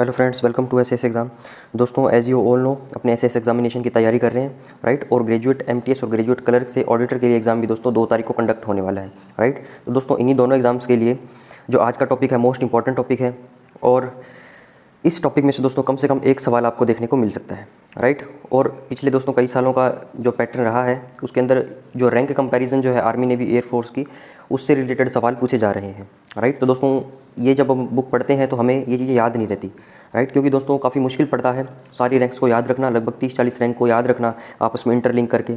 Hello friends, welcome to SS exam. दोस्तों, एज यू ऑल नो, अपने एसएस एग्जामिनेशन की तैयारी कर रहे हैं, राइट। और ग्रेजुएट एमटीएस और ग्रेजुएट क्लर्क से ऑडिटर के लिए एग्ज़ाम भी दोस्तों 2 तारीख को कंडक्ट होने वाला है, राइट। तो दोस्तों, इन्हीं दोनों एग्ज़ाम्स के लिए जो आज का टॉपिक है मोस्ट इंपॉर्टेंट टॉपिक है, और इस टॉपिक में से दोस्तों कम से कम एक सवाल आपको देखने को मिल सकता है, राइट। और पिछले दोस्तों कई सालों का जो पैटर्न रहा है उसके अंदर जो रैंक कंपैरिजन जो है आर्मी नेवी एयरफोर्स की, उससे रिलेटेड सवाल पूछे जा रहे हैं, राइट। तो दोस्तों ये जब हम बुक पढ़ते हैं तो हमें ये चीज़ें याद नहीं रहती, राइट, क्योंकि दोस्तों काफ़ी मुश्किल पड़ता है सारी रैंक्स को याद रखना, लगभग 30-40 रैंक को याद रखना आपस में इंटरलिंक करके।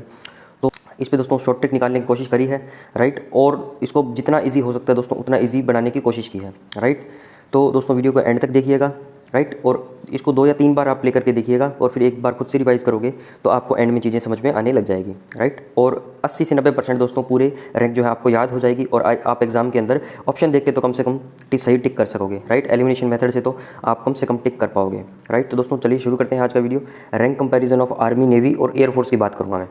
तो इस पे दोस्तों शॉर्ट ट्रिक निकालने की कोशिश करी है, राइट, और इसको जितना इजी हो सकता है दोस्तों उतना इजी बनाने की कोशिश की है, राइट। तो दोस्तों वीडियो को एंड तक देखिएगा, राइट, और इसको 2 या 3 बार आप प्ले करके देखिएगा और फिर एक बार खुद से रिवाइज़ करोगे तो आपको एंड में चीज़ें समझ में आने लग जाएगी, राइट। और 80 से 90% दोस्तों पूरे रैंक जो है आपको याद हो जाएगी और आप एग्जाम के अंदर ऑप्शन देख के तो कम से कम सही टिक कर सकोगे, राइट। एलिमिनेशन मेथड से तो आप कम से कम टिक कर पाओगे, राइट। तो दोस्तों चलिए शुरू करते हैं आज का video. Rank comparison of army, navy और एयरफोर्स की बात करूँगा मैं।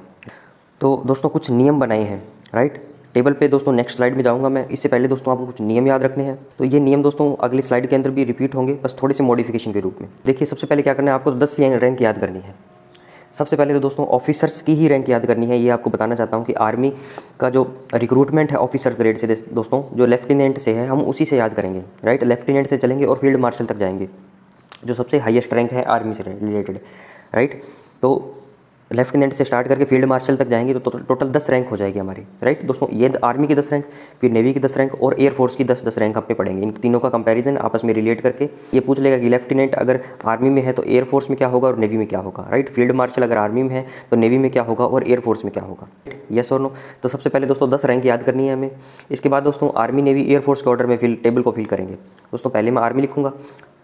तो दोस्तों कुछ नियम बनाए हैं, राइट। टेबल पे दोस्तों नेक्स्ट स्लाइड में जाऊंगा मैं, इससे पहले दोस्तों आपको कुछ नियम याद रखने हैं। तो ये नियम दोस्तों अगली स्लाइड के अंदर भी रिपीट होंगे, बस थोड़े से मॉडिफिकेशन के रूप में। देखिए, सबसे पहले क्या करना है, आपको 10 रैंक याद करनी है। सबसे पहले तो दोस्तों ऑफिसर्स की ही रैंक याद करनी है। ये आपको बताना चाहता हूँ कि आर्मी का जो रिक्रूटमेंट है ऑफिसर ग्रेड से दोस्तों, जो लेफ्टिनेंट से है, हम उसी से याद करेंगे, राइट। लेफ्टिनेंट से चलेंगे और फील्ड मार्शल तक जाएंगे, जो सबसे हाईएस्ट रैंक है आर्मी से रिलेटेड, राइट। तो लेफ्टिनेंट से स्टार्ट करके फील्ड मार्शल तक जाएंगे तो टोटल 10 रैंक हो जाएगी हमारी, राइट। दोस्तों ये आर्मी की 10 रैंक, फिर नेवी की 10 रैंक और एयरफोर्स की 10-10 रैंक आप पे पड़ेंगे। इन तीनों का कंपैरिजन आपस में रिलेट करके ये पूछ लेगा कि लेफ्टिनेंट अगर आर्मी में है तो एयरफोर्स में क्या होगा और नेवी में क्या होगा, राइट। फील्ड मार्शल अगर आर्मी में है तो नेवी में क्या होगा और एयरफोर्स में क्या होगा, यस और नो। तो सबसे पहले दोस्तों 10 रैंक याद करनी है हमें। इसके बाद दोस्तों आर्मी, नेवी, एयरफोर्स के ऑर्डर में टेबल को फिल करेंगे। दोस्तों पहले मैं आर्मी लिखूंगा,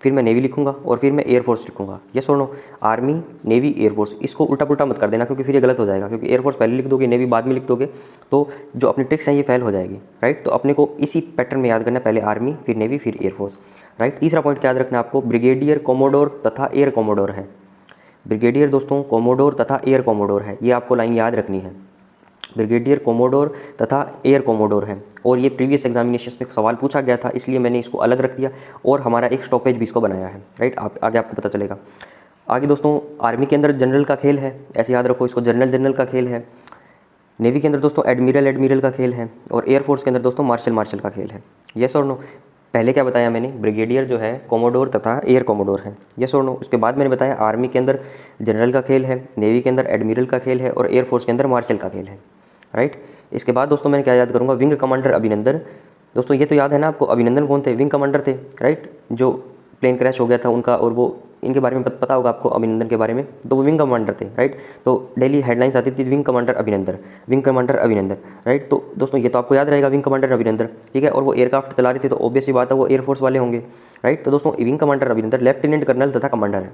फिर मैं नेवी लिखूंगा और फिर मैं एयरफोर्स लिखूंगा, यस और नो। आर्मी, नेवी, एयरफोर्स, इसको उल्टा पुल्टा मत कर देना क्योंकि फिर ये गलत हो जाएगा, क्योंकि एयरफोर्स पहले लिख दोगे, नेवी बाद में लिख दोगे तो जो अपनी ट्रिक्स हैं ये फेल हो जाएगी, राइट। तो अपने को इसी पैटर्न में याद करना है, पहले आर्मी, फिर नेवी, फिर एयरफोर्स, राइट। तीसरा पॉइंट याद रखना है आपको, ब्रिगेडियर, कोमोडोर तथा एयर कोमोडोर है। ब्रिगेडियर दोस्तों कोमोडोर तथा एयर कोमोडोर है, ये आपको लाइन याद रखनी है। ब्रिगेडियर, कोमोडोर तथा एयर कोमोडोर है, और ये प्रीवियस एग्जामिनेशन में सवाल पूछा गया था, इसलिए मैंने इसको अलग रख दिया और हमारा एक स्टॉपेज भी इसको बनाया है, राइट। आगे आपको पता चलेगा। आगे दोस्तों आर्मी के अंदर जनरल का खेल है, ऐसे याद रखो इसको, जनरल का खेल है। नेवी के अंदर दोस्तों एडमिरल का खेल है, और एयरफोर्स के अंदर दोस्तों मार्शल का खेल है, यस और नो। पहले क्या बताया मैंने, ब्रिगेडियर जो है कोमोडोर तथा एयर कोमोडोर है, यस और नो। उसके बाद मैंने बताया आर्मी के अंदर जनरल का खेल है, नेवी के अंदर एडमिरल का खेल है और एयरफोर्स के अंदर मार्शल का खेल है, राइट। इसके बाद दोस्तों मैंने क्या याद करूँगा, विंग कमांडर अभिनंदन। दोस्तों ये तो याद है ना आपको, अभिनंदन कौन थे, विंग कमांडर थे, राइट। जो प्लेन क्रैश हो गया था उनका, और वो इनके बारे में पता होगा आपको, अभिनंदन के बारे में, तो वो विंग कमांडर थे, राइट। तो डेली हेडलाइंस आती थी विंग कमांडर अभिनंदन, विंग कमांडर अभिनंदन, राइट। तो दोस्तों ये तो आपको याद रहेगा, विंग कमांडर अभिनंदन, ठीक है। और वो एयरक्राफ्ट चला रहे थे तो ऑब्वियस सी बात है वो एयरफोर्स वाले होंगे, राइट। तो दोस्तों wing commander Abhinandan lieutenant colonel तथा कमांडर है,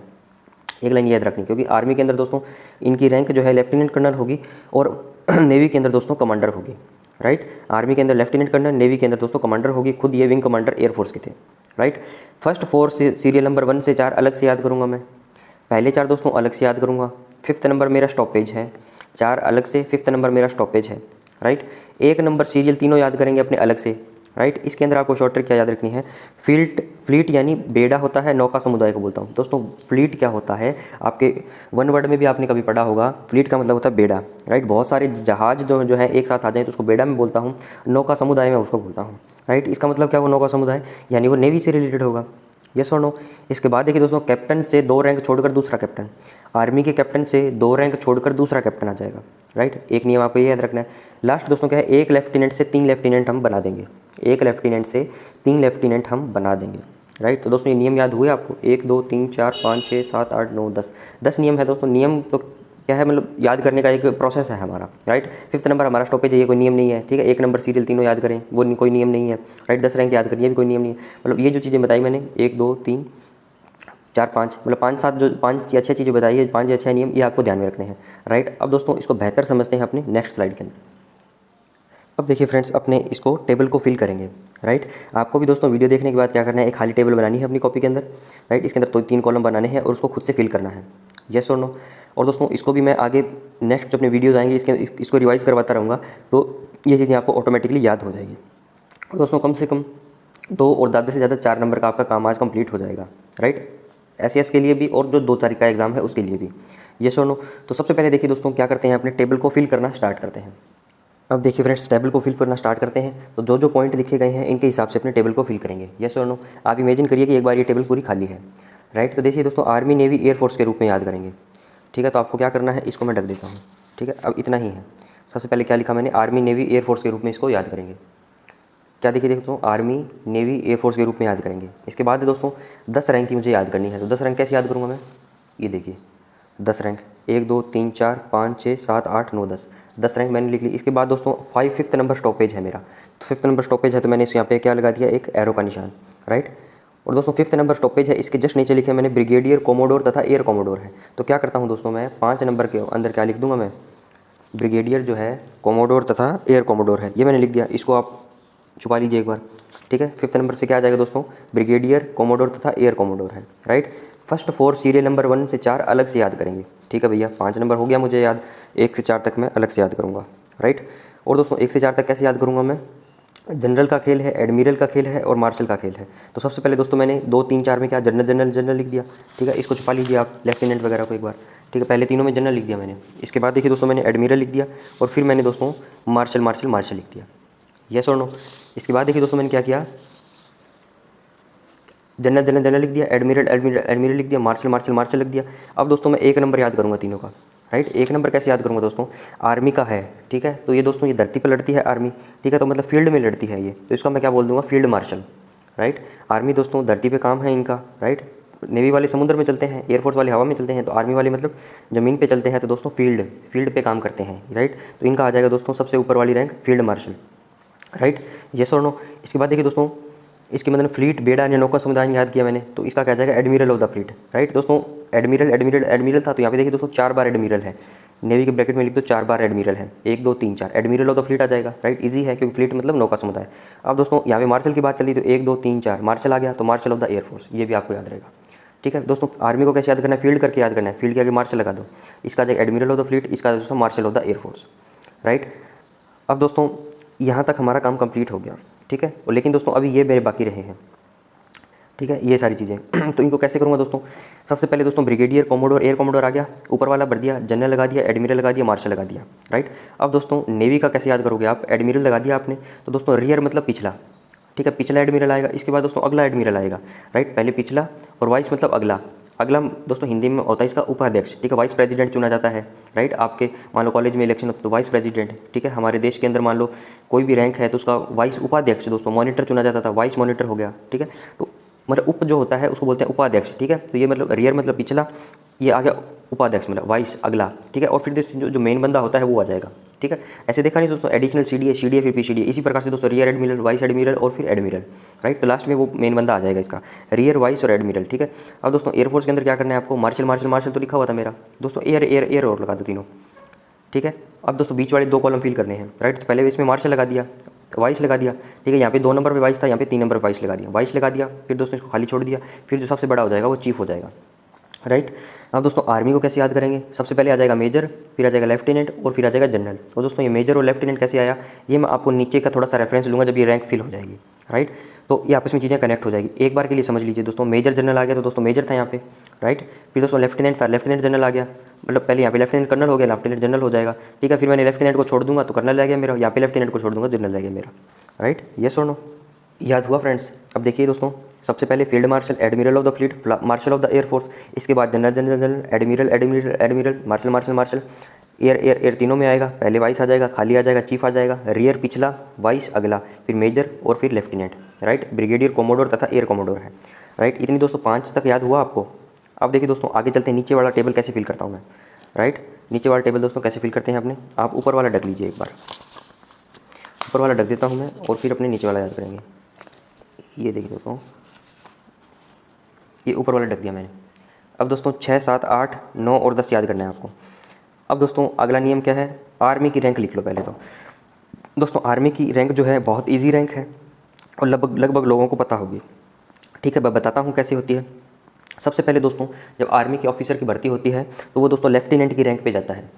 एक लाइन याद रखनी, क्योंकि आर्मी के अंदर दोस्तों इनकी रैंक जो है लेफ्टिनेंट कर्नल होगी और नेवी के अंदर दोस्तों कमांडर होगी, राइट। आर्मी के अंदर लेफ्टिनेंट कर्नल, नेवी के अंदर दोस्तों कमांडर होगी। खुद ये विंग कमांडर एयरफोर्स के थे, राइट। फर्स्ट 4 सीरियल नंबर 1 से 4 अलग से याद करूँगा मैं, पहले 4 दोस्तों अलग से याद करूँगा। 5th नंबर मेरा स्टॉपेज है, 4 अलग से, 5th नंबर मेरा स्टॉपेज है, राइट। 1 नंबर सीरियल तीनों याद करेंगे अपने अलग से, राइट। इसके अंदर आपको शॉर्ट ट्रिक क्या याद रखनी है, फ्लीट यानी बेड़ा होता है, नौका समुदाय को बोलता हूँ दोस्तों। फ्लीट क्या होता है, आपके वन वर्ड में भी आपने कभी पढ़ा होगा, फ्लीट का मतलब होता है बेड़ा, राइट। बहुत सारे जहाज जो है एक साथ आ जाए तो उसको बेड़ा में बोलता हूँ, नौका समुदाय में उसको बोलता हूँ, राइट। इसका मतलब क्या, वो नौका समुदाय यानी वो नेवी से रिलेटेड होगा, यस और नो। इसके बाद देखिए दोस्तों, कैप्टन से 2 रैंक छोड़कर दूसरा कैप्टन, आर्मी के कैप्टन से 2 रैंक छोड़कर दूसरा कैप्टन आ जाएगा, राइट। एक नियम आपको ये याद रखना है। लास्ट दोस्तों क्या है, 1 लेफ्टिनेंट से 3 लेफ्टिनेंट हम बना देंगे, 1 लेफ्टिनेंट से 3 लेफ्टिनेंट हम बना देंगे, राइट। तो दोस्तों ये नियम याद हुए आपको, 1 2 3 4 5 6 7 8 9 10 नियम है दोस्तों। नियम तो क्या है, मतलब याद करने का एक प्रोसेस है हमारा, राइट। 5th नंबर हमारा स्टॉपेज है, ये कोई नियम नहीं है, ठीक है। 1 नंबर सीरियल तीनों याद करें, वो कोई नियम नहीं है, राइट। 10 रैंक याद करें, ये भी कोई नियम नहीं है। मतलब ये जो चीज़ें बताई मैंने, 1 2 3 4 5, मतलब 5-7 जो 5 या 6 चीज़ें बताई है, 5 या 6 नियम, ये आपको ध्यान में रखने हैं, राइट। अब दोस्तों इसको बेहतर समझते हैं अपने नेक्स्ट स्लाइड के अंदर। अब देखिए फ्रेंड्स, अपने इसको टेबल को फिल करेंगे, राइट। आपको भी दोस्तों वीडियो देखने के बाद क्या करना है, एक खाली टेबल बनानी है अपनी कॉपी के अंदर, राइट। इसके अंदर तो 3 कॉलम बनाने हैं और उसको खुद से फिल करना है, यस और नो। और दोस्तों इसको भी मैं आगे नेक्स्ट जो अपने वीडियोज़ आएंगे इसको रिवाइज़ करवाता रहूँगा, तो ये चीज़ें आपको ऑटोमेटिकली याद हो जाएगी। और दोस्तों कम से कम 2 और ज़्यादा से ज़्यादा 4 नंबर का आपका काम आज कंप्लीट हो जाएगा, राइट। SES के लिए भी और जो 2 तारीख का एग्ज़ाम है उसके लिए भी। ये सुनो, तो सबसे पहले देखिए दोस्तों क्या करते हैं, अपने टेबल को फिल करना स्टार्ट करते हैं। अब देखिए फ्रेंड्स, टेबल को फिल करना स्टार्ट करते हैं, तो जो जो पॉइंट लिखे गए हैं इनके हिसाब से अपने टेबल को फिल करेंगे। यस और नो, आप इमेजिन करिए कि एक बार ये टेबल पूरी खाली है, राइट। तो देखिए दोस्तों, आर्मी, नेवी, एयरफोर्स के रूप में याद करेंगे, ठीक है। तो आपको क्या करना है, इसको मैं ढक देता हूँ, ठीक है। अब इतना ही है। सबसे पहले क्या लिखा मैंने, आर्मी, नेवी, एयरफोर्स के रूप में इसको याद करेंगे। क्या देखिए दोस्तों, आर्मी, नेवी, एयरफोर्स के रूप में याद करेंगे। इसके बाद दोस्तों 10 रैंक की मुझे याद करनी है। तो 10 रैंक कैसे याद करूँगा मैं, ये देखिए 10 रैंक, 1 2 3 4 5 6 7 8 9 10 रैंक मैंने लिख ली। इसके बाद दोस्तों 5th नंबर स्टॉपेज है मेरा, तो 5th नंबर स्टॉपेज है, तो मैंने इस यहाँ पे क्या लगा दिया, एक एरो का निशान, राइट। और दोस्तों 5th नंबर स्टॉपेज है, इसके जस्ट नीचे लिखे मैंने ब्रिगेडियर, कोमोडोर तथा एयर कोमोडोर है। तो क्या करता हूँ दोस्तों, मैं 5 नंबर के अंदर क्या लिख दूंगा मैं, ब्रिगेडियर जो है, कोमोडोर तथा एयर कोमोडोर है, ये मैंने लिख दिया। इसको आप छुपा लीजिए एक बार, ठीक है। 5th नंबर से क्या आ जाएगा दोस्तों, ब्रिगेडियर, कोमोडोर तथा एयर कोमोडोर है, राइट। फर्स्ट 4 सीरियल नंबर 1 से 4 अलग से याद करेंगे, ठीक है भैया। 5 नंबर हो गया मुझे याद, 1 से 4 तक मैं अलग से याद करूँगा, राइट। और दोस्तों 1 से 4 तक कैसे याद करूँगा मैं, जनरल का खेल है, एडमिरल का खेल है और मार्शल का खेल है। तो सबसे पहले दोस्तों मैंने 2 3 4 में क्या, जनरल जनरल जनरल लिख दिया, ठीक है। इसको छुपा लीजिए आप, लेफ्टिनेंट वगैरह को एक बार, ठीक है। पहले तीनों में जनरल लिख दिया मैंने। इसके बाद देखिए दोस्तों मैंने एडमिरल लिख दिया, और फिर मैंने दोस्तों मार्शल मार्शल मार्शल लिख दिया, यस और नो। इसके बाद देखिए दोस्तों मैंने क्या किया, जनरल जनरल जनरल लिख दिया, एडमिरल एडमिरल एडमिरल लिख दिया, मार्शल मार्शल मार्शल लिख दिया। अब दोस्तों मैं 1 नंबर याद करूँगा तीनों का, राइट। 1 नंबर कैसे याद करूँगा दोस्तों, आर्मी का है, ठीक है। तो ये दोस्तों ये धरती पर लड़ती है आर्मी, ठीक है, तो मतलब फील्ड में लड़ती है ये, तो इसका मैं क्या बोल दूँगा, फील्ड मार्शल, राइट। आर्मी दोस्तों धरती पे काम है इनका, राइट। नेवी वाले समुद्र में चलते हैं, एयरफोर्स वाले हवा में चलते हैं, तो आर्मी वाले मतलब ज़मीन पे चलते हैं, तो दोस्तों फील्ड पे काम करते हैं, राइट। तो इनका आ जाएगा दोस्तों सबसे ऊपर वाली rank field marshal, right. Yes और नो। इसके बाद देखिए दोस्तों, इसके मतलब फ्लीट, बेड़ा या नौका समुदाय याद किया मैंने, तो इसका क्या जाएगा, admiral of the fleet, right. दोस्तों एडमिरल एडमिरल एडमिरल था, तो यहाँ पे देखिए दोस्तों 4 बार एडमिरल है, नेवी के ब्रैकेट में लिख दो 4 बार एडमिरल है, 1 2 3 4 एडमिरल ऑफ द फ्लीट आ जाएगा, राइट। इजी है क्योंकि फ्लीट मतलब नौका समुदाय। अब दोस्तों यहाँ पे मार्शल की बात चली, तो 1 2 3 4 मार्शल आ गया, तो मार्शल ऑफ द एयरफोर्स, ये भी आपको याद रहेगा, ठीक है। दोस्तों आर्मी को कैसे याद करना है, फील्ड करके याद करना है, फील्ड के आगे मार्शल लगा दो, इसका आ जाएगा एडमिरल ऑफ द फ्लीट, इसका दोस्तों martial of the air force, right. अब दोस्तों यहाँ तक हमारा काम कंप्लीट हो गया, ठीक है। और लेकिन दोस्तों अभी ये मेरे बाकी रहे हैं, ठीक है, ये सारी चीज़ें। तो इनको कैसे करूँगा दोस्तों, सबसे पहले दोस्तों ब्रिगेडियर, कोमोडोर, एयर कोमोडोर आ गया, ऊपर वाला भर दिया, जनरल लगा दिया, एडमिरल लगा दिया, मार्शल लगा दिया, राइट। अब दोस्तों नेवी का कैसे याद करोगे आप, एडमिरल लगा दिया आपने, तो दोस्तों रियर मतलब पिछला, ठीक है, पिछला एडमिरल आएगा। इसके बाद दोस्तों अगला एडमिरल आएगा, राइट। पहले पिछला और वाइस मतलब अगला। अगला दोस्तों हिंदी में होता है इसका उपाध्यक्ष, ठीक है, वाइस प्रेसिडेंट चुना जाता है, राइट। आपके मान लो कॉलेज में इलेक्शन होता है तो वाइस प्रेसिडेंट, ठीक है। हमारे देश के अंदर मान लो कोई भी रैंक है तो उसका वाइस उपाध्यक्ष दोस्तों, मॉनिटर चुना जाता था, वाइस मॉनिटर हो गया, ठीक है। तो मतलब उप जो होता है उसको बोलते हैं उपाध्यक्ष, ठीक है। तो ये मतलब रियर मतलब पिछला, ये आ गया उपाध्यक्ष मतलब वाइस अगला, ठीक है। और फिर जो मेन बंदा होता है वो आ जाएगा, ठीक है। ऐसे देखा नहीं दोस्तों, एडिशनल सीडीए फिर पीसीडीए, इसी प्रकार से दोस्तों रियर एडमिरल, वाइस एडमिरल और फिर एडमिरल, राइट। तो लास्ट में वो मेन बंदा आ जाएगा इसका, रियर, वाइस और एडमिरल, ठीक है। अब दोस्तों एयरफोर्स के अंदर क्या करना है आपको, मार्शल मार्शल मार्शल तो लिखा हुआ था मेरा दोस्तों, एयर एयर एयर और लगा दो तीनों, ठीक है। अब दोस्तों बीच वाले 2 कॉलम फिल करने हैं, राइट। तो पहले इसमें मार्शल लगा दिया, वाइस लगा दिया, ठीक है। यहाँ पे 2 नंबर पे वाइस था, यहाँ पे 3 नंबर पे वाइस लगा दिया, वाइस लगा दिया, फिर दोस्तों इसको खाली छोड़ दिया, फिर जो सबसे बड़ा हो जाएगा वो चीफ हो जाएगा, राइट। अब दोस्तों आर्मी को कैसे याद करेंगे, सबसे पहले आ जाएगा मेजर, फिर आ जाएगा लेफ्टिनेंट और फिर आ जाएगा जनरल। और दोस्तों ये मेजर और लेफ्टिनेंट कैसे आया, ये मैं आपको नीचे का थोड़ा सा रेफरेंस लूँगा जब ये रैंक फिल हो जाएगी, राइट। तो ये आपस में चीज़ें कनेक्ट हो जाएगी, एक बार के लिए समझ लीजिए दोस्तों। मेजर जनरल आ गया तो दोस्तों मेजर था यहाँ पे, राइट। फिर दोस्तों लेफ्टिनेंट था, लेफ्टिनेंट जनरल आ गया, मतलब पहले यहाँ पे लेफ्टिनेंट कर्नल हो गया, लेफ्टिनेंट जनरल हो जाएगा, ठीक है। फिर मैंने लेफ्टिनेंट को छोड़ दूंगा तो कर्नल रह गया मेरा, यहाँ पे लेफ्टिनेंट को छोड़ दूंगा जनरल रह गया मेरा, राइट। यस और नो, याद हुआ फ्रेंड्स। अब देखिए दोस्तों, सबसे पहले field marshal, admiral of the fleet, marshal of the air force, इसके बाद general general general, admiral admiral admiral, marshal marshal marshal, air air air तीनों में आएगा। पहले वाइस आ जाएगा, खाली आ जाएगा, चीफ आ जाएगा, रियर पिछला, वाइस अगला, फिर मेजर और फिर लेफ्टिनेंट, राइट। ब्रिगेडियर, कोमोडोर तथा एयर कोमोडोर है, राइट। इतनी दोस्तों 5 तक याद हुआ आपको। अब देखिए दोस्तों आगे चलते हैं, नीचे वाला टेबल कैसे फिल करता हूँ मैं, राइट। नीचे वाला टेबल दोस्तों कैसे फिल करते हैं अपने, आप ऊपर वाला ढक लीजिए एक बार, ऊपर वाला ढक देता हूँ मैं और फिर अपने नीचे वाला याद करेंगे। ये देखिए दोस्तों, ये ऊपर वाला ढक दिया मैंने। अब दोस्तों 6 7 8 9 और 10 याद करना है आपको। अब दोस्तों अगला नियम क्या है, आर्मी की रैंक लिख लो पहले तो। दोस्तों आर्मी की रैंक जो है बहुत इजी रैंक है और लगभग लगभग लोगों को पता होगी, ठीक है। मैं बताता हूँ कैसे होती है। सबसे पहले दोस्तों जब आर्मी के ऑफिसर की भर्ती होती है तो वो दोस्तों लेफ्टिनेंट की रैंक पे जाता है,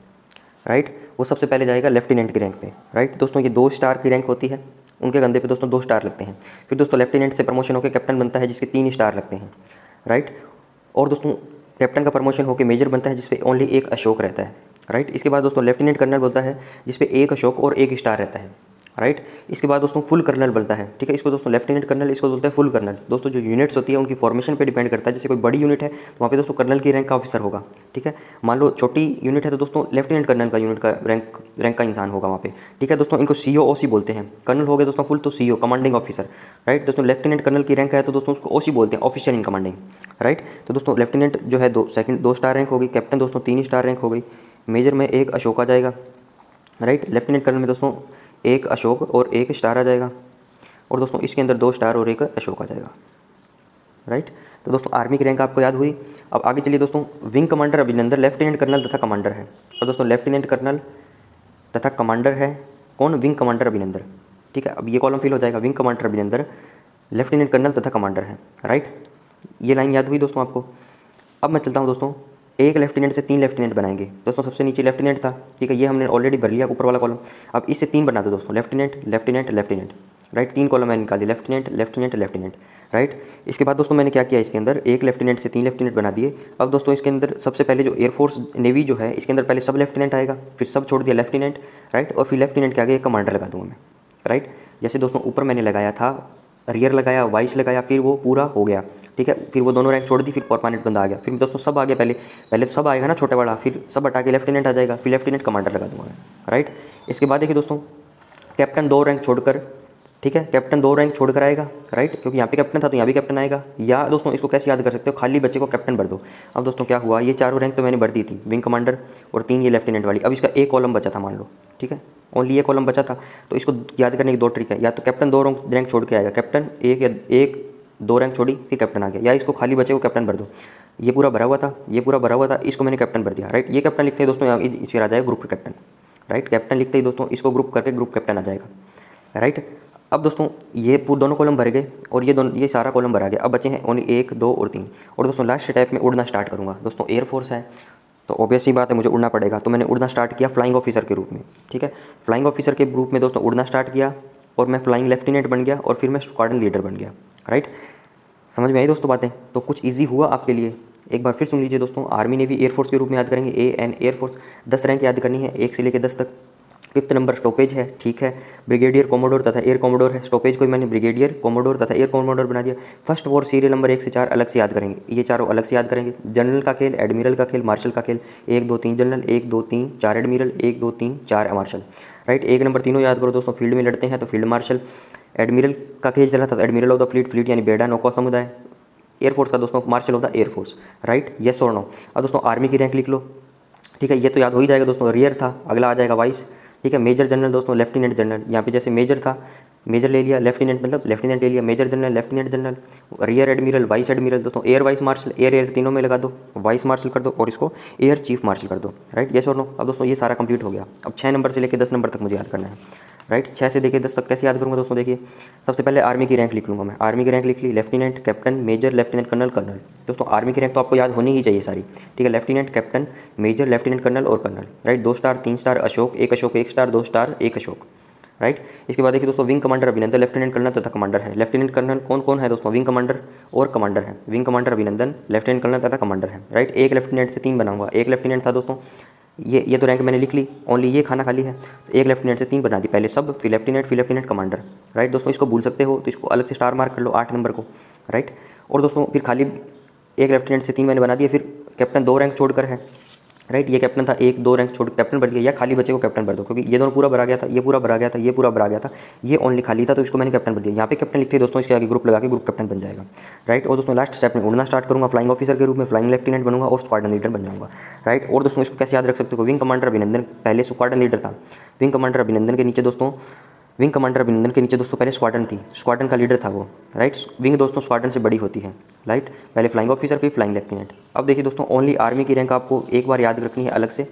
राइट। वो सबसे पहले जाएगा लेफ्टिनेंट की रैंक पे, राइट। दोस्तों ये 2 स्टार की रैंक होती है, उनके कंधे पे दोस्तों 2 स्टार लगते हैं। फिर दोस्तों लेफ्टिनेंट से प्रमोशन होकर कैप्टन बनता है जिसके 3 स्टार लगते हैं, राइट। और दोस्तों कैप्टन का प्रमोशन होकर मेजर बनता है जिसपे ओनली एक अशोक रहता है, राइट। इसके बाद दोस्तों लेफ्टिनेंट कर्नल बोलता है जिसपे एक अशोक और एक स्टार रहता है, राइट। इसके बाद दोस्तों फुल कर्नल बनता है, ठीक है। इसको दोस्तों लेफ्टिनेंट कर्नल, इसको बोलते हैं फुल कर्नल। दोस्तों जो यूनिट्स होती है उनकी फॉर्मेशन पे डिपेंड करता है। जैसे कोई बड़ी यूनिट है तो वहाँ पे दोस्तों कर्नल की रैंक का ऑफिसर होगा, ठीक है। मान लो छोटी यूनिट है तो दोस्तों लेफ्टिनेंट कर्नल का यूनिट का रैंक का इंसान होगा वहाँ पे, ठीक है। दोस्तों इनको COOC बोलते हैं। कर्नल हो गए दोस्तों फुल तो CO कमांडिंग ऑफिसर, राइट। दोस्तों लेफ्टिनेंट कर्नल की रैंक है तो दोस्तों उसको OC बोलते हैं, ऑफिसर इन कमांडिंग, राइट। तो दोस्तों लेफ्टिनेंट जो है 2 स्टार रैंक होगी, कैप्टन दोस्तों 3 स्टार रैंक हो गई, मेजर में एक अशोक आ जाएगा, राइट। लेफ्टिनेंट कर्नल में दोस्तों एक अशोक और एक स्टार आ जाएगा, और दोस्तों इसके अंदर 2 स्टार और एक अशोक आ जाएगा, राइट। तो दोस्तों आर्मी की रैंक आपको याद हुई। अब आगे चलिए दोस्तों, wing commander Abhinandan lieutenant colonel तथा कमांडर है। और दोस्तों लेफ्टिनेंट कर्नल तथा कमांडर है कौन? विंग कमांडर अभिनंदन, ठीक है। अब ये कॉलम फिल हो जाएगा, wing commander Abhinandan lieutenant colonel तथा कमांडर है, राइट। ये लाइन याद हुई दोस्तों आपको। अब मैं चलता हूँ दोस्तों, एक लेफ्टिनेंट से 3 लेफ्टिनेंट बनाएंगे। दोस्तों सबसे नीचे लेफ्टिनेंट था, ठीक है, ये हमने ऑलरेडी भर लिया ऊपर वाला कॉलम। अब इससे 3 बना दो दोस्तों, lieutenant lieutenant lieutenant, right. 3 column मैंने निकाल दिए, लेफ्टिनेंट लेफ्टिनेंट लेफ्टिनेंट, राइट। इसके बाद दोस्तों मैंने क्या किया, इसके अंदर एक लेफ्टिनेंट से 3 लेफ्टिनेंट बना दिए। अब दोस्तों इसके अंदर सबसे पहले जो एयरफोर्स नेवी जो है इसके अंदर पहले सब लेफ्टिनेंट आएगा, फिर सब छोड़ दिया लेफ्टिनेंट, राइट। और फिर लेफ्टिनेंट के आगे एक कमांडर लगा दूँगा मैं, राइट। जैसे दोस्तों ऊपर मैंने लगाया था, रियर लगाया, वाइस लगाया, फिर वो पूरा हो गया, ठीक है। फिर वो दोनों रैंक छोड़ दी, फिर परमानेंट बंदा आ गया। फिर दोस्तों सब आ गया, पहले तो सब आएगा ना छोटा बड़ा, फिर सब हटा के लेफ्टिनेंट आ जाएगा, फिर लेफ्टिनेंट कमांडर लगा दूंगा मैं, राइट। इसके बाद देखिए दोस्तों, कैप्टन 2 रैंक छोड़कर, ठीक है, कैप्टन 2 रैंक छोड़कर आएगा, राइट, क्योंकि यहाँ पे कैप्टन था तो यहाँ भी कैप्टन आएगा। या दोस्तों इसको कैसे याद कर सकते हो, खाली बच्चे को कैप्टन भर दो। अब दोस्तों क्या हुआ, ये 4 रैंक तो मैंने भर दी थी, विंग कमांडर और 3 ये लेफ्टिनेंट वाली। अब इसका एक कॉलम बचा था मान लो, ठीक है, ओनली ये कॉलम बचा था। तो इसको याद करने की 2 ट्रिक है, या तो कैप्टन 2 रैंक छोड़ के आएगा, कैप्टन एक 2 रैंक छोड़ी फिर कैप्टन आ गया, या इसको खाली बचे को कैप्टन भर दो। ये पूरा भरा हुआ था, ये पूरा भरा हुआ था, इसको मैंने कैप्टन भर दिया, राइट। ये कैप्टन लिखते हैं दोस्तों, फिर आ जाएगा ग्रुप कैप्टन, राइट। कैप्टन लिखते ही दोस्तों इसको ग्रुप करके ग्रुप कैप्टन आ जाएगा, राइट। अब दोस्तों ये दोनों कॉलम भर गए और ये सारा कॉलम भरा गया। अब बचे हैं ओनली 1 2 और 3। और दोस्तों लास्ट टाइप में उड़ना स्टार्ट करूँगा। दोस्तों एयरफोर्स है तो ऑब्वियस ही बात है मुझे उड़ना पड़ेगा, तो मैंने उड़ना स्टार्ट किया फ्लाइंग ऑफिसर के रूप में, ठीक है। फ्लाइंग ऑफिसर के रूप में दोस्तों उड़ना स्टार्ट किया और मैं फ्लाइंग लेफ्टिनेंट बन गया और फिर मैं स्क्वाड्रन लीडर बन गया, राइट। समझ में आई दोस्तों बातें? तो कुछ ईजी हुआ आपके लिए। एक बार फिर सुन लीजिए दोस्तों, आर्मी नेवी एयरफोर्स के रूप में याद करेंगे, AN एयरफोर्स। 10 रैंक याद करनी है 1 से लेकर 10 तक। 5th नंबर स्टॉपेज है, ठीक है। ब्रिगेडियर कोमोडोर तथा एयर कोमोडोर है, स्टॉपेज को मैंने ब्रिगेडियर कोमोडोर तथा एयर कोमोडोर बना दिया। फर्स्ट वॉर सीरियल नंबर 1 से 4 अलग से याद करेंगे, ये चारों अलग से याद करेंगे। जनरल का खेल, एडमिरल का खेल, मार्शल का खेल, 1 2 3 general, 1 2 3 4 admiral, 1 2 3 4 marshal, right. 1 number तीनों याद करो दोस्तों, फील्ड में लड़ते हैं तो फील्ड मार्शल। एडमिरल का खेल चला था तो admiral of the fleet, fleet यानी बेड़ा नौका समुदाय। एयरफोर्स का दोस्तों martial of the air force, right. Yes और नो। अब दोस्तों आर्मी की रैंक लिख लो, ठीक है, ये तो याद हो ही जाएगा दोस्तों। रियर था, अगला आ जाएगा वाइस, ठीक है। मेजर जनरल दोस्तों लेफ्टिनेंट जनरल, यहाँ पे जैसे मेजर था मेजर ले लिया, लेफ्टिनेंट मतलब लेफ्टिनेंट ले लिया, major general lieutenant general. Rear admiral, vice admiral दोस्तों, एयर वाइस मार्शल, एयर तीनों में लगा दो, वाइस मार्शल कर दो और इसको एयर चीफ मार्शल कर दो, राइट। येस और नो। अब दोस्तों ये सारा कंप्लीट हो गया। अब 6 नंबर से लेकर 10 नंबर तक मुझे याद करना है, राइट। 6 से लेकर 10 तक कैसे याद करूँगा दोस्तों? देखिए सबसे पहले आर्मी की रैंक लिख लूँगा मैं। आर्मी की रैंक लिख ली, lieutenant, captain, major, lieutenant colonel, colonel. दोस्तों आर्मी की रैंक तो आपको याद होनी ही चाहिए सारी, ठीक है। Lieutenant, captain, major, lieutenant colonel और colonel, right. 2 star 3 star Ashoka, 1 Ashoka 1 star, 2 star 1 Ashoka, right. इसके बाद देखिए दोस्तों wing commander Abhinandan lieutenant colonel तथा कमांडर है। लेफ्टिनेंट कर्नल कौन कौन है दोस्तों? विंग कमांडर और कमांडर है। Wing commander Abhinandan, lieutenant colonel तथा कमांडर है, राइट। एक लेफ्टिनेंट से 3 बनाऊंगा। एक लेफ्टिनेंट था दोस्तों, ये तो रैंक मैंने लिख ली, ओनली ये खाना खाली है, तो एक लेफ्टिनेंट से 3 बना दी, पहले सब फिर लेफ्टिनेंट कमांडर, राइट। दोस्तों इसको भूल सकते हो तो इसको अलग से स्टार मार्क कर लो 8 नंबर को, राइट। और दोस्तों फिर खाली एक लेफ्टिनेंट से 3 मैंने बना दिया। फिर कैप्टन 2 रैंक छोड़कर है, राइट। ये कैप्टन था, 1 2 रैंक छोड़ कैप्टन भर दिया, या खाली बच्चे को कैप्टन भर दो, क्योंकि ये दोनों पूरा भरा गया था, ये पूरा भरा गया था, ये पूरा भरा गया था, ये ओनली खाली था तो इसको मैंने कैप्टन भर दिया। यहाँ पे कैप्टन लिखते हैं दोस्तों, इसके आगे ग्रुप लगा के ग्रुप कैप्टन बन जाएगा, राइट। और दोस्तों लास्ट स्टेप में उड़ना स्टार्ट करूँगा फ्लाइंग ऑफिसर के रूप में, फ्लाइंग लेफ्टिनेंट बनूंगा और स्क्वाड्रन लीडर बन जाऊँगा, राइट। और दोस्तों इसको कैसे याद रख सकते हो? विंग कमांडर अभिनंदन पहले स्क्वाड्रन लीडर था, विंग कमांडर अभिनंदन के नीचे दोस्तों पहले स्क्वाड्रन थी, स्क्वाड्रन का लीडर था वो, राइट। विंग दोस्तों स्क्वाड्रन से बड़ी होती है, राइट। पहले फ्लाइंग ऑफिसर फिर फ्लाइंग लेफ्टिनेंट। अब देखिए दोस्तों ओनली आर्मी की रैंक आपको एक बार याद रखनी है अलग से,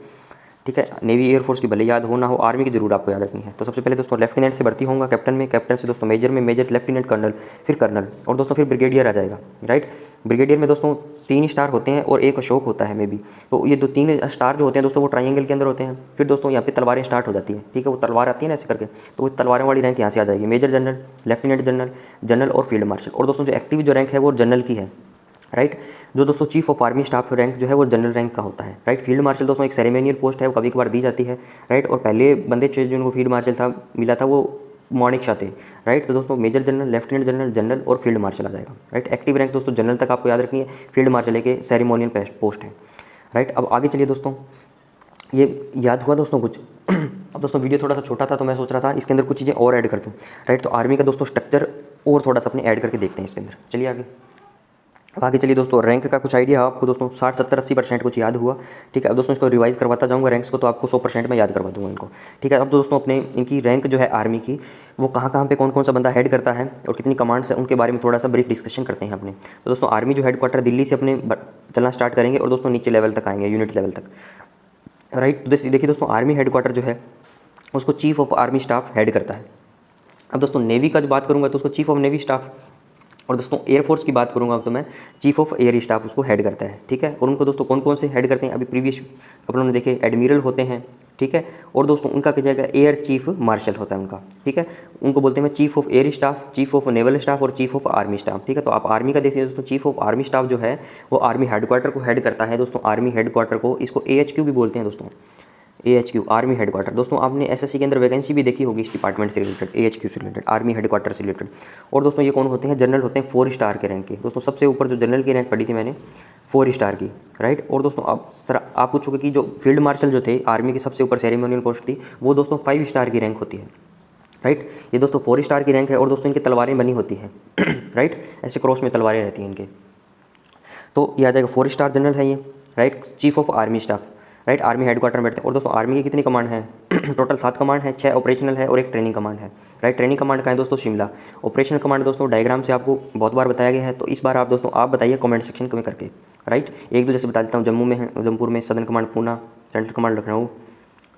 ठीक है। नेवी एयरफोर्स की भले याद हो ना हो, आर्मी की जरूर आपको याद रखनी है। तो सबसे पहले दोस्तों लेफ्टिनेंट से भर्ती होगा, कैप्टन में, कैप्टन से दोस्तों मेजर में, मेजर लेफ्टिनेंट कर्नल, फिर कर्नल और दोस्तों फिर ब्रिगेडियर आ जाएगा, राइट। ब्रिगेडियर में दोस्तों 3 स्टार होते हैं और 1 अशोक होता है मे बी, तो ये 3 स्टार जो होते हैं दोस्तों वो ट्राइंगल के अंदर होते हैं। फिर दोस्तों यहाँ पे तलवारें स्टार्ट हो जाती है, ठीक है, वो तलवार आती है ना ऐसे करके, तो वो तलवारों वाली रैंक यहाँ से आ जाएगी, major general, lieutenant general, general और फील्ड मार्शल। और दोस्तों जो एक्टिव जो रैंक है वो जनरल की है, राइट। जो दोस्तों chief of army staff rank जो है वो जनरल रैंक का होता है। राइट। फील्ड मार्शल दोस्तों एक सेरेमोनियल पोस्ट है, वो कभी कभार दी जाती है। राइट। और पहले बंदे जिनको फील्ड मार्शल था मिला था वो मॉर्निंग शाह थे। राइट। तो दोस्तों major general, lieutenant general, general और फील्ड मार्शल आ जाएगा। राइट। एक्टिव रैंक दोस्तों जनरल तक आपको याद रखनी है, फील्ड मार्शल एक सेरेमोनियल पोस्ट है। राइट। अब आगे चलिए दोस्तों, ये याद हुआ दोस्तों कुछ। अब दोस्तों वीडियो थोड़ा सा छोटा था तो मैं सोच रहा था इसके अंदर कुछ चीज़ें और ऐड कर दूँ। राइट। तो आर्मी का दोस्तों स्ट्रक्चर और थोड़ा सा अपने ऐड करके देखते हैं इसके अंदर। चलिए आगे चलिए दोस्तों, रैंक का कुछ आइडिया आपको दोस्तों 60, 70, 80% कुछ याद हुआ। ठीक है। अब दोस्तों इसको रिवाइज करवाता जाऊँगा रैंक्स को, तो आपको 100% में याद करवा दूँगा इनको। ठीक है। अब दोस्तों अपने इनकी रैंक जो है आर्मी की, वो कहाँ कहाँ पे कौन कौन सा बंदा हेड करता है और कितनी कमांड्स है, उनके बारे में थोड़ा सा ब्रीफ डिस्कशन करते हैं अपने। तो दोस्तों आर्मी जो हेडक्वार्टर दिल्ली से अपने चलना स्टार्ट करेंगे और दोस्तों नीचे लेवल तक आएंगे, यूनिट लेवल तक। राइट। तो देखिए दोस्तों, आर्मी हेडक्वार्टर जो है उसको chief of army staff head करता है। अब दोस्तों नेवी का जो बात करूँगा तो उसको चीफ ऑफ नेवी स्टाफ, और दोस्तों एयरफोर्स की बात करूँगा तो मैं चीफ ऑफ एयर स्टाफ उसको हेड करता है। ठीक है। और उनको दोस्तों कौन कौन से हेड करते हैं, अभी प्रीवियस अपन ने देखे, एडमिरल होते हैं। ठीक है। और दोस्तों उनका क्या जाएगा, एयर चीफ मार्शल होता है उनका। ठीक है। उनको बोलते हैं chief of air staff, chief of naval staff और चीफ ऑफ आर्मी स्टाफ। ठीक है। तो आप आर्मी का देखिए दोस्तों, चीफ ऑफ आर्मी स्टाफ जो है वो आर्मी हेडक्वार्टर को हेड करता है दोस्तों। आर्मी हेडक्वार्टर को, इसको AHQ भी बोलते हैं दोस्तों, AHQ आर्मी हेडक्वार्टर। दोस्तों आपने SSC के अंदर वैकेंसी भी देखी होगी इस डिपार्टमेंट से रिलेटेड, AHQ से रिलेटेड, आर्मी हेडक्वार्टर से रिलेटेड। और दोस्तों ये कौन होते हैं, जनरल होते हैं 4 स्टार के रैंक के। दोस्तों सबसे ऊपर जो जनरल की रैंक पढ़ी थी मैंने 4 स्टार की। राइट। और दोस्तों आप पूछोगे कि जो फील्ड मार्शल जो थे आर्मी के सबसे ऊपर सेरेमोनियल पोस्ट थी, वो दोस्तों 5 स्टार की रैंक होती है। राइट। ये दोस्तों 4 स्टार की रैंक है और दोस्तों इनकी तलवारें बनी होती हैं। राइट। ऐसे क्रॉस में तलवारें रहती हैं इनके। तो ये आ जाएगा 4 स्टार जनरल है ये। Right. Chief of army staff. Right. Army headquarter में बैठते हैं। और दोस्तों आर्मी की कितनी कमांड है, टोटल 7 कमांड है, 6 ऑपरेशनल है और 1 ट्रेनिंग कमांड है। राइट। ट्रेनिंग कमांड का है दोस्तों शिमला। ऑपरेशनल कमांड दोस्तों डायग्राम से आपको बहुत बार बताया गया है, तो इस बार आप दोस्तों आप बताइए कमेंट सेक्शन में करके। राइट। एक दो जैसे बता देता हूँ, जम्मू में है, उधमपुर में southern command Poona, central command Lucknow.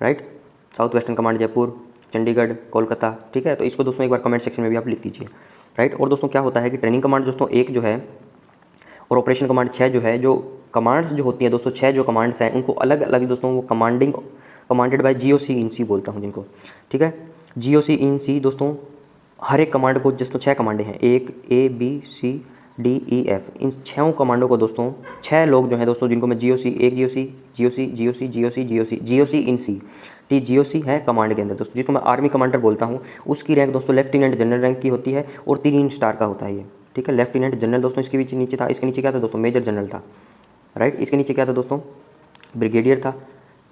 Right. South western command Jaipur, Chandigarh, Kolkata. ठीक है। तो इसको दोस्तों एक बार कमेंट सेक्शन में भी आप लिख दीजिए। राइट। और दोस्तों क्या होता है कि ट्रेनिंग कमांड दोस्तों 1 जो है और ऑपरेशन कमांड 6 जो है, जो कमांड्स जो होती हैं दोस्तों 6 जो कमांड्स हैं उनको अलग अलग दोस्तों वो कमांडेड बाय GOC इन सी बोलता हूँ जिनको। ठीक है। GOC इन सी दोस्तों हर एक कमांड को, दोस्तों 6 कमांडें हैं, 1 A B C D E F, इन 6 कमांडों को दोस्तों 6 लोग जो हैं दोस्तों जिनको मैं GOC, एक GOC इन सी, GOC है कमांड के अंदर दोस्तों, जिसको मैं आर्मी कमांडर बोलता हूँ। उसकी रैंक दोस्तों लेफ्टिनेंट जनरल रैंक की होती है और 3 स्टार का होता है ये। ठीक है। लेफ्टिनेंट जनरल दोस्तों इसके नीचे था, इसके नीचे क्या था दोस्तों, मेजर जनरल था। राइट। इसके नीचे क्या था दोस्तों, ब्रिगेडियर था।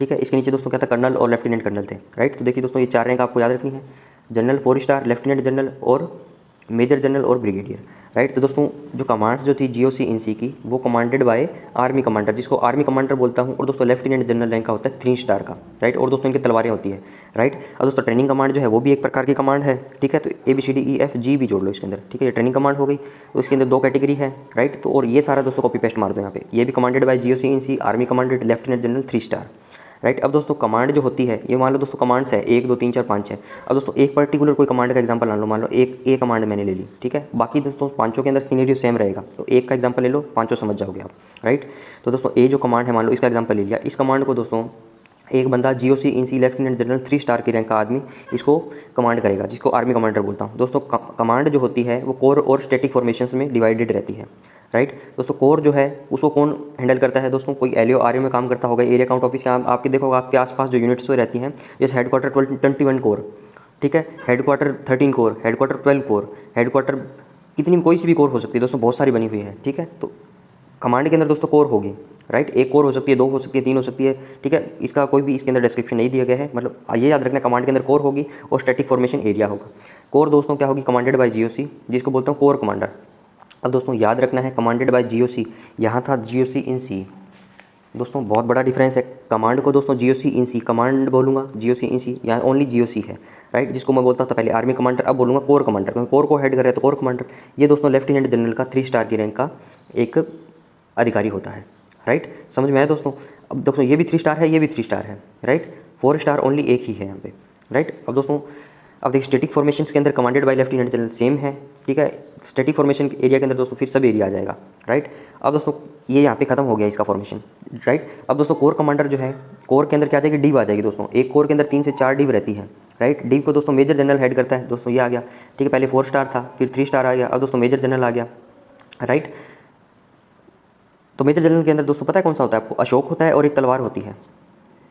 ठीक है। इसके नीचे दोस्तों क्या था, कर्नल और लेफ्टिनेंट कर्नल थे। राइट। तो देखिए दोस्तों ये 4 रैंक आपको याद रखनी है, जनरल 4 स्टार, लेफ्टिनेंट जनरल और मेजर जनरल और ब्रिगेडियर। राइट। तो दोस्तों जो कमांड्स जो थी GOC इन सी की, वो कमांडेड बाय आर्मी कमांडर, जिसको आर्मी कमांडर बोलता हूँ। और दोस्तों लेफ्टिनेंट जनरल रैंक का होता है 3 स्टार का। राइट। और दोस्तों इनकी तलवारें होती है। राइट। अब दोस्तों ट्रेनिंग कमांड जो है वो भी एक प्रकार की कमांड है। ठीक है। तो ABCDEFG भी जोड़ लो इसके अंदर। ठीक है। ये ट्रेनिंग कमांड हो गई, तो इसके अंदर 2 कैटेगरी है। राइट। तो और ये सारा दोस्तों कॉपी पेस्ट मार दो यहाँ पे, ये भी commanded by GOC in C, army commanded, lieutenant general 3 star. Right. अब दोस्तों कमांड जो होती है, ये मान लो दोस्तों कमांड्स है 1 2 3 4 5 है। अब दोस्तों एक पर्टिकुलर कोई कमांड का एग्जांपल मान लो, एक ए कमांड मैंने ले ली। ठीक है। बाकी दोस्तों 5 के अंदर सिनेरियो सेम रहेगा, तो एक का एग्जांपल ले लो, 5 समझ जाओगे आप। राइट। तो दोस्तों ए जो कमांड है, मान लो इसका एग्जांपल ले लिया। इस कमांड को दोस्तों एक बंदा GOC in C lieutenant general 3 star की रैंक का आदमी इसको कमांड करेगा, जिसको आर्मी कमांडर बोलता हूँ। दोस्तों कमांड जो होती है वो कोर और स्टैटिक फॉर्मेशंस में डिवाइडेड रहती है। राइट। दोस्तों कोर जो है उसको कौन हैंडल करता है दोस्तों, कोई LAO RAO में काम करता होगा, एरिया काउंट ऑफिस आपके देखोगे आपके आसपास जो यूनिट्स रहती हैं, जैसे हेडक्वार्टर 21 कोर। ठीक है। Headquarter 13 core, headquarter 12 core, headquarter कितनी कोई सी भी कोर हो सकती है दोस्तों, बहुत सारी बनी हुई है। ठीक है। तो कमांड के अंदर दोस्तों कोर होगी। राइट। 1 कोर हो सकती है, 2 हो सकती है, 3 हो सकती है। ठीक है। इसका कोई भी इसके अंदर डिस्क्रिप्शन नहीं दिया गया है, मतलब ये याद रखना कमांड के अंदर कोर होगी और स्टैटिक फॉर्मेशन एरिया होगा। कोर दोस्तों क्या होगी, कमांडेड बाय GOC, जिसको बोलता हूँ कोर कमांडर। अब दोस्तों याद रखना है कमांडेड बाय GOC, यहाँ था GOC इन सी। दोस्तों बहुत बड़ा डिफरेंस है, कमांड को दोस्तों GOC इन सी कमांड बोलूँगा, GOC इन सी, यहाँ ओनली GOC है। राइट। जिसको मैं बोलता था पहले आर्मी कमांडर, अब बोलूँगा कोर कमांडर, क्योंकि कोर को हेड कर रहे हैं तो कोर कमांडर। ये दोस्तों लेफ्टिनेंट जनरल का 3 स्टार की रैंक का एक अधिकारी होता है। राइट। समझ में आया दोस्तों। अब दोस्तों ये भी 3 स्टार है, ये भी 3 स्टार है। राइट। 4 स्टार ओनली एक ही है यहाँ पे। राइट। अब दोस्तों अब देखिए स्टैटिक फॉर्मेशन के अंदर commanded by lieutenant general same है। ठीक है। स्टैटिक फॉर्मेशन एरिया के अंदर दोस्तों फिर सब एरिया आ जाएगा। राइट। अब दोस्तों ये यहाँ पे खत्म हो गया इसका फॉर्मेशन। राइट। अब दोस्तों कोर कमांडर जो है, कोर के अंदर क्या आ जाएगी, डिव आ जाएगी दोस्तों। एक कोर के अंदर 3 से 4 डिव रहती है। राइट। डिव को दोस्तों मेजर जनरल हेड करता है दोस्तों, ये आ गया। ठीक है। पहले 4 स्टार था, फिर 3 स्टार आ गया, अब दोस्तों मेजर जनरल आ गया। राइट। तो मेजर जनरल के अंदर दोस्तों पता है कौन सा होता है आपको? अशोक होता है और एक तलवार होती है,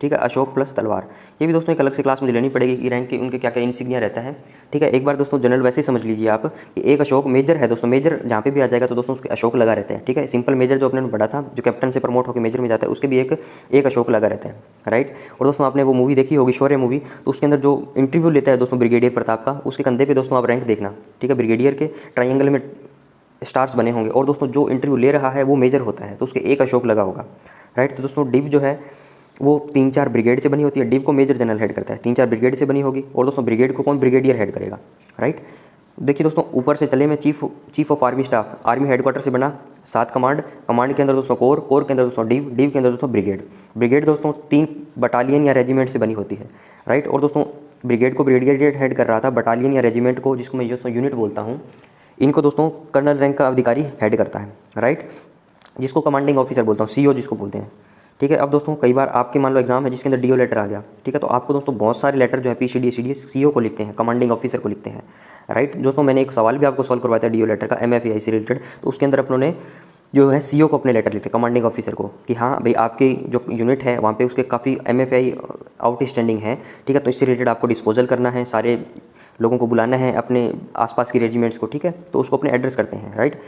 ठीक है, अशोक प्लस तलवार। ये भी दोस्तों एक अलग से क्लास मुझे लेनी पड़ेगी कि रैंक के उनके क्या क्या इंसिग्निया रहता है, ठीक है। एक बार दोस्तों जनरल वैसे ही समझ लीजिए आप कि एक अशोक मेजर है दोस्तों, मेजर जहाँ पे भी आ जाएगा तो दोस्तों उसके अशोक लगा रहते हैं, ठीक है। सिंपल मेजर जो अपने ने पढ़ा था, जो कैप्टन से प्रमोट होकर मेजर में जाता है, उसके भी एक अशोक लगा रहता है, राइट। और दोस्तों आपने वो मूवी देखी होगी शौर्य मूवी, तो उसके अंदर जो इंटरव्यू लेता है दोस्तों ब्रिगेडियर प्रताप का, उसके कंधे पर दोस्तों आप रैंक देखना, ठीक है। ब्रिगेडियर के ट्राइंगल में स्टार्स बने होंगे और दोस्तों जो इंटरव्यू ले रहा है वो मेजर होता है, तो उसके एक अशोक लगा होगा, राइट। तो दोस्तों डिव जो है वो 3-4 ब्रिगेड से बनी होती है, डिव को मेजर जनरल हेड करता है, 3-4 ब्रिगेड से बनी होगी, और दोस्तों ब्रिगेड को कौन? ब्रिगेडियर हेड करेगा, राइट। देखिए दोस्तों ऊपर से चले मैं chief of army staff, army headquarter से बना 7 कमांड, कमांड के अंदर दोस्तों कोर, कोर के अंदर दोस्तों डिव के अंदर दोस्तों ब्रिगेड, ब्रिगेड दोस्तों 3 बटालियन या रेजिमेंट से बनी होती है, राइट। और दोस्तों ब्रिगेड को ब्रिगेडियर हेड कर रहा था, बटालियन या रेजिमेंट को, जिसको मैं दोस्तों यूनिट बोलता हूँ, इनको दोस्तों कर्नल रैंक का अधिकारी हेड करता है, राइट, जिसको कमांडिंग ऑफिसर बोलता हूँ, सीओ जिसको बोलते हैं, ठीक है। अब दोस्तों कई बार आपके मान लो एग्जाम है जिसके अंदर डीओ लेटर आ गया, ठीक है, तो आपको दोस्तों बहुत सारे लेटर जो है पीसीडी सीडी सीओ को लिखते हैं, कमांडिंग ऑफिसर को लिखते हैं, राइट। दोस्तों मैंने एक सवाल भी आपको सॉल्व करवाया था डीओ लेटर का एमएफएआई से रिलेटेड, तो उसके अंदर अपनों ने जो है सीओ को अपने लेटर लिखे, कमांडिंग ऑफिसर को, कि हाँ भाई आपकी जो यूनिट है वहाँ पे उसके काफ़ी एमएफएआई आउटस्टैंडिंग है, ठीक है, तो इससे रिलेटेड आपको डिस्पोजल करना है, सारे लोगों को बुलाना है अपने आसपास की रेजिमेंट्स को, ठीक है, तो उसको अपने एड्रेस करते हैं, राइट।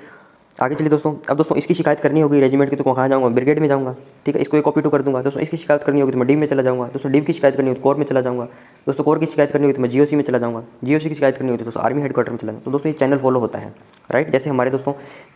आगे चलिए दोस्तों, अब दोस्तों इसकी शिकायत करनी होगी रेजिमेंट की, तो कहाँ जाऊँगा? ब्रिगेड में जाऊँगा, ठीक है, इसको एक कॉपी टू कर दूँगा। दोस्तों इसकी शिकायत करनी होगी तो मैं डिव में चला जाऊँगा, दोस्तों डिव की शिकायत करनी होगी तो कोर में चला जाऊँगा, दोस्तों कोर की शिकायत करनी होगी तो मैं जीओसी में चला जाऊँगा, जीओसी की शिकायत करनी होगी तो दोस्तों आर्मी हेडक्वार्टर में चला जाऊँगा। तो दोस्तों ये चैनल फॉलो होता है, राइट। जैसे हमारे दोस्तों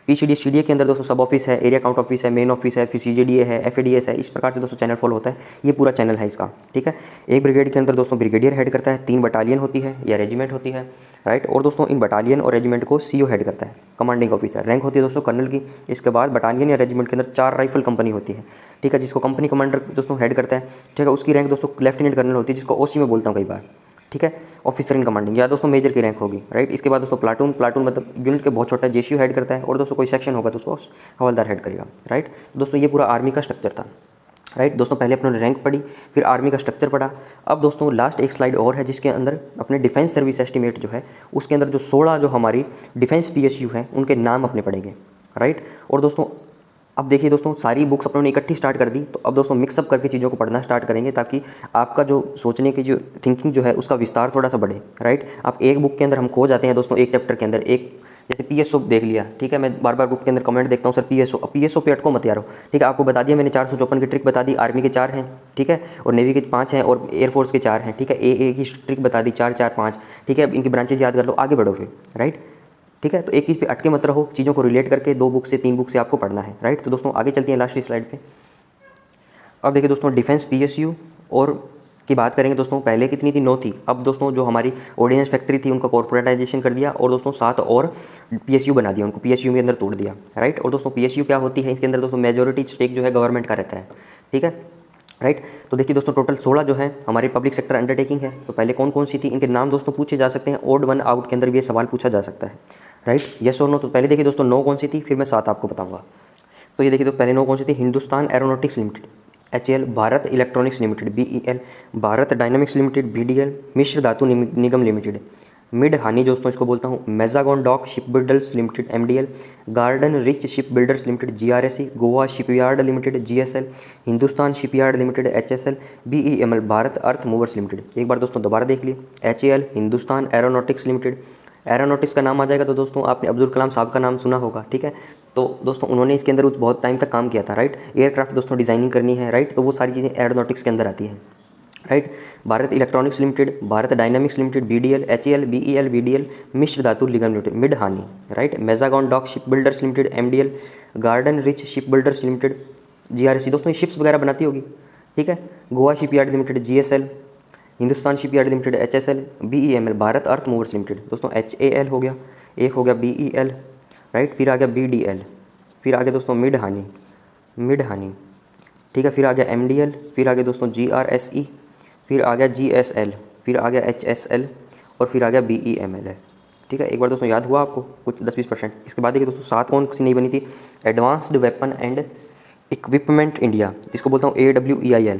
पीसीडी सीडीए के अंदर दोस्तों सब ऑफिस है, एरिया काउंट ऑफिस है, मेन ऑफिस है, फिर सीजीडीए है, एफएडीएस है, इस प्रकार से दोस्तों चैनल फॉलो होता है। ये पूरा चैनल है इसका, ठीक है। एक ब्रिगेड के अंदर दोस्तों ब्रिगेडियर हेड करता है, 3 बटालियन होती है या रेजिमेंट होती है, राइट। और दोस्तों इन बटालियन और रेजिमेंट को सीओ हेड करता है, कमांडिंग ऑफिसर, रैंक होती है दोस्तों कर्नल की। इसके बाद बटालियन या रेजिमेंट के अंदर 4 राइफल कंपनी होती है, ठीक है, जिसको कंपनी कमांडर दोस्तों हेड करता है, ठीक है। उसकी रैंक दोस्तों लेफ्टिनेंट कर्नल होती है, जिसको ओसी में बोलता हूँ कई बार, ठीक है, ऑफिसर इन कमांडिंग, या दोस्तों मेजर की रैंक होगी, राइट। इसके बाद दोस्तों प्लाटून, प्लाटून मतलब यूनिट के बहुत छोटा है, जेसीओ हेड करता है, और दोस्तों कोई सेक्शन होगा तो उसको हवलदार हेड करेगा, राइट। दोस्तों ये पूरा आर्मी का स्ट्रक्चर था, राइट। दोस्तों पहले अपने रैंक पढ़ी, फिर आर्मी का स्ट्रक्चर पढ़ा। अब दोस्तों लास्ट एक स्लाइड और है जिसके अंदर अपने डिफेंस सर्विस एस्टीमेट जो है उसके अंदर जो 16 जो हमारी डिफेंस पीएसयू हैं उनके नाम अपने पढ़ेंगे, राइट। और दोस्तों अब देखिए दोस्तों सारी बुक्स अपनों ने इकट्ठी स्टार्ट कर दी, तो अब दोस्तों मिक्सअप करके चीज़ों को पढ़ना स्टार्ट करेंगे ताकि आपका जो सोचने की जो थिंकिंग जो है उसका विस्तार थोड़ा सा बढ़े, राइट। आप एक बुक के अंदर हम खो जाते हैं दोस्तों, एक चैप्टर के अंदर, एक जैसे पीएसओ देख लिया, ठीक है, मैं बार बार ग्रुप के अंदर कमेंट देखता हूँ सर पीएसओ पे अटको मत यारो, ठीक है। आपको बता दिया मैंने 454 की ट्रिक बता दी, आर्मी के 4 हैं, ठीक है, और नेवी के 5 हैं, और एयरफोर्स के 4 हैं, ठीक है। ए की ट्रिक बता दी, 4 4 5, ठीक है। इनकी ब्रांचेज याद कर लो, आगे बढ़ो फिर, राइट, ठीक है। तो एक चीज़ पे अटके मत रहो, चीज़ों को रिलेट करके 2 बुक से 3 बुक से आपको पढ़ना है, राइट। तो दोस्तों आगे चलती हैं लास्ट स्लाइड पे। अब देखिए दोस्तों डिफेंस पीएसयू और की बात करेंगे दोस्तों, पहले कितनी थी? 9 थी। अब दोस्तों जो हमारी ऑर्डिनेंस फैक्ट्री थी उनका कॉर्पोरेटाइजेशन कर दिया, और दोस्तों 7 और पीएसयू बना दिया, उनको पीएसयू के अंदर तोड़ दिया, राइट। और दोस्तों पीएसयू क्या होती है? इसके अंदर दोस्तों मेजॉरिटी स्टेक जो है गवर्नमेंट का रहता है, ठीक है, राइट। तो देखिए दोस्तों टोटल 16 जो है हमारी पब्लिक सेक्टर अंडरटेकिंग है। तो पहले कौन कौन सी थी, इनके नाम दोस्तों पूछे जा सकते हैं, ओड वन आउट के अंदर भी ये सवाल पूछा जा सकता है, राइट, यस और नो। तो पहले देखिए दोस्तों 9 कौन सी थी, फिर मैं 7 आपको बताऊंगा। तो ये देखिए तो पहले 9 कौन सी थी? Hindustan aeronautics limited HAL, Bharat electronics limited BEL, Bharat dynamics limited BDL, Mishra Dhatu Nigam limited Midhani दोस्तों इसको बोलता हूँ, Mazagon dock ship builders limited MDL, garden reach ship builders limited GRSE, Goa shipyard limited GSL, Hindustan shipyard limited HSL, BEML Bharat earth movers limited. एक बार दोस्तों दोबारा देख लिए, HAL Hindustan aeronautics limited, aeronautics का नाम आ जाएगा तो दोस्तों आपने अब्दुल कलाम साहब का नाम सुना होगा, ठीक है। तो दोस्तों उन्होंने इसके अंदर बहुत टाइम तक काम किया था, राइट। एयरक्राफ्ट दोस्तों डिज़ाइनिंग करनी है, राइट, तो वो सारी चीज़ें एरोनॉटिक्स के अंदर आती हैं, right. Bharat electronics limited, Bharat dynamics limited BDL, HAL BEL BDL, Mishra Dhatu Nigam limited Midhani, right, Mazagon dock ship builders limited MDL, garden reach ship builders limited GRSE, दोस्तों ये शिप्स वगैरह बनाती होगी, ठीक है। Goa shipyard limited GSL, Hindustan shipyard limited HSL, BEML Bharat earth movers limited, दोस्तों HAL हो गया, एक हो गया BEL, राइट, फिर आ गया BDL, फिर आ गया दोस्तों मिड हानि, ठीक है, फिर आ गया MDL, फिर आ गया दोस्तों GRSE, फिर आ गया GSL, फिर आ गया HSL, और फिर आ गया BEML है, ठीक है। एक बार दोस्तों याद हुआ आपको कुछ 10-20%। इसके बाद देखिए दोस्तों 7 कौन सी नहीं बनी थी? Advanced weapon and equipment India, जिसको बोलता हूँ AWEIL,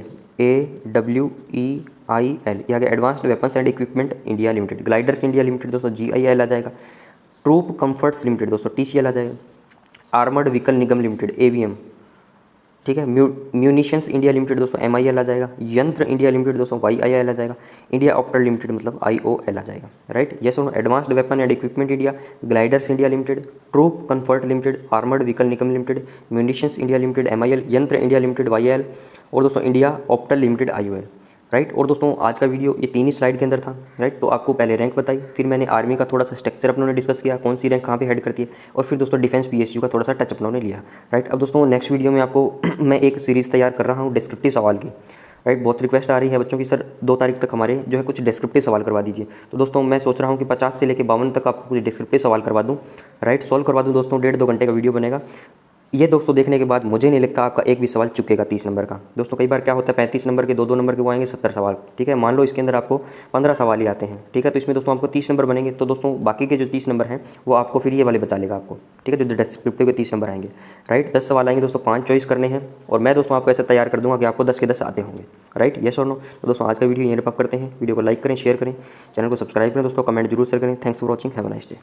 ये आ गया advanced weapons and equipment India limited, gliders India limited दोस्तों GIL आ जाएगा, ट्रूप कंफर्ट्स लिमिटेड दोस्तों TCL आ जाएगा, armoured vehicle Nigam limited AVM, ठीक है। म्यूनिशंस इंडिया लिमिटेड दोस्तों MIL आ जाएगा। यंत्र इंडिया लिमिटेड दोस्तों YIL आ जाएगा। इंडिया ऑप्टर लिमिटेड मतलब IOL आ जाएगा, राइट। ये सुनो, advanced weapon and equipment India, gliders India limited, troop comfort limited, armoured vehicle Nigam limited, munitions India limited MIL, Yantra India limited YIL और दोस्तों India Optel limited IOL, right. और दोस्तों आज का वीडियो ये 3 ही स्लाइड के अंदर था, राइट। तो आपको पहले रैंक बताई, फिर मैंने आर्मी का थोड़ा सा स्ट्रक्चर अपनों ने डिस्कस किया, कौन सी रैंक कहाँ पे हेड करती है, और फिर दोस्तों डिफेंस PSU का थोड़ा सा टच अपनों ने लिया, राइट। अब दोस्तों नेक्स्ट वीडियो में आपको मैं एक सीरीज़ तैयार कर रहा हूँ डिस्क्रिप्टिव सवाल की, राइट। बहुत रिक्वेस्ट आ रही है बच्चों की, सर 2 तारीख तक हमारे जो है कुछ डिस्क्रिप्टिव सवाल करवा दीजिए। तो दोस्तों मैं सोच रहा हूँ कि 50 से लेकर 52 तक आपको कुछ डिस्क्रिप्टिव सवाल करवा दूँ, राइट। सॉल्व करवा दूँ दोस्तों, 1.5-2 घंटे का वीडियो बनेगा। ये दोस्तों देखने के बाद मुझे नहीं लगता आपका एक भी सवाल चुकेगा 30 नंबर का। दोस्तों कई बार क्या होता है 35 नंबर के 2-2 नंबर के वो आएंगे 70 सवाल, ठीक है। मान लो इसके अंदर आपको 15 सवाल ही आते हैं, ठीक है। तो इसमें दोस्तों आपको 30 नंबर बनेंगे, तो दोस्तों बाकी के जो 30 नंबर हैं वो आपको फिर ये वाले बचा लेगा आपको, ठीक है, जो डिस्क्रिप्टिव के 30 नंबर आएंगे, राइट। 10 सवाल आएंगे दोस्तों, 5 चॉइस करने हैं और मैं दोस्तों आपको ऐसे तैयार कर दूँगा कि आपको 10 के 10 आते होंगे, राइट। यस और नो। तो दोस्तों आज का वीडियो यहीं रैप अप करते हैं। वीडियो को लाइक करें, शेयर करें, चैनल को सब्सक्राइब करें दोस्तों, कमेंट जरूर शेयर करें। Thanks for watching, have a nice day.